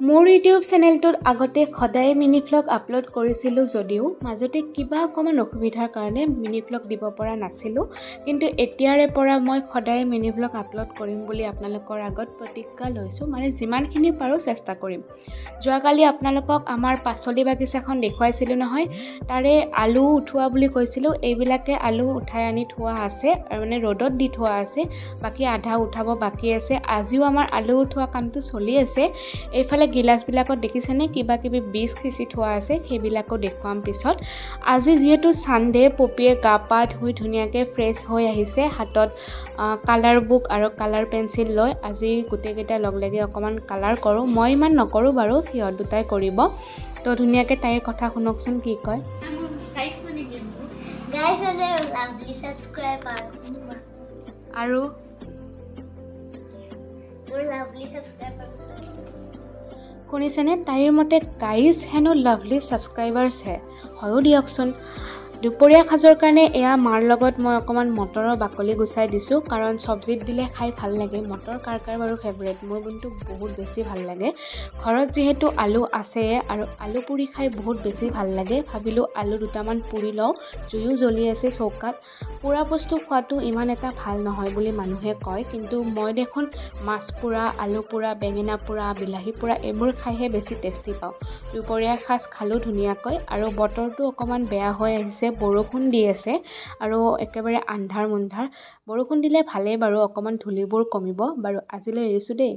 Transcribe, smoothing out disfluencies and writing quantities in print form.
মোৰ ইউটিউব চেনেলটোত আগতে সদায় মিনি ভ্লগ আপলোড কৰিছিলোঁ যদিও মাজতে কিবা অকণমান অসুবিধাৰ কাৰণে মিনি ভ্লগ দিব পৰা নাছিলোঁ। কিন্তু এতিয়াৰে পৰা মই সদায় মিনি ভ্লগ আপলোড কৰিম বুলি আপোনালোকৰ আগত প্ৰতিজ্ঞা লৈছোঁ, মানে যিমানখিনি পাৰোঁ চেষ্টা কৰিম। যোৱাকালি আপোনালোকক আমাৰ পাচলি বাগিচাখন দেখুৱাইছিলোঁ নহয়, তাৰে আলু উঠোৱা বুলি কৈছিলোঁ। এইবিলাকে আলু উঠাই আনি থোৱা আছে, মানে ৰ'দত দি থোৱা আছে, বাকী আধা উঠাব বাকী আছে। আজিও আমাৰ আলু উঠোৱা কামটো চলি আছে। এইফালে গিলাচবিলাকত দেখিছেনে কিবা কিবি বীজ খিচি থোৱা আছে, সেইবিলাকো দেখুৱাম পিছত। আজি যিহেতু ছানডে, পপিয়ে গা পা ধুই ধুনীয়াকৈ ফ্ৰেছ হৈ আহিছে, হাতত কালাৰ বুক আৰু কালাৰ পেঞ্চিল লৈ আজি গোটেইকেইটা লগ লাগি অকণমান কালাৰ কৰোঁ। মই ইমান নকৰোঁ বাৰু, সিহঁত দুটাই কৰিব। তো ধুনীয়াকৈ তাইৰ কথা শুনকচোন কি কয়। আৰু শুনিছেনে, তাইৰ মতে গাইজ হেনো লাভলি ছাবস্ক্ৰাইবাৰ্ছ হয়ো দিয়কচোন। দুপৰীয়া সাজৰ কাৰণে এয়া মাৰ লগত মই অকণমান মটৰৰ বাকলি গুচাই দিছোঁ, কাৰণ চব্জিত দিলে খাই ভাল লাগে। মটৰ কাৰ কাৰ বাৰু ফেভৰেট, মোৰ কিন্তু বহুত বেছি ভাল লাগে। ঘৰত যিহেতু আলু আছে আৰু আলু পুৰি খাই বহুত বেছি ভাল লাগে, ভাবিলোঁ আলু দুটামান পুৰি লওঁ। জুইও জ্বলি আছে চৌকাত। পোৰা বস্তু খোৱাটো ইমান এটা ভাল নহয় বুলি মানুহে কয়, কিন্তু মই দেখোন মাছ পোৰা, আলু পোৰা, বেঙেনা পোৰা, বিলাহী পোৰা এইবোৰ খাইহে বেছি টেষ্টি পাওঁ। দুপৰীয়া সাজ খালোঁ ধুনীয়াকৈ, আৰু বতৰটো অকণমান বেয়া হৈ আহিছে, বৰষুণ দি আছে আৰু একেবাৰে আন্ধাৰ মুন্ধাৰ। বৰষুণ দিলে ভালেই বাৰু, অকণমান ধূলিবোৰ কমিব বাৰু। আজিলৈ এৰিছোঁ দেই।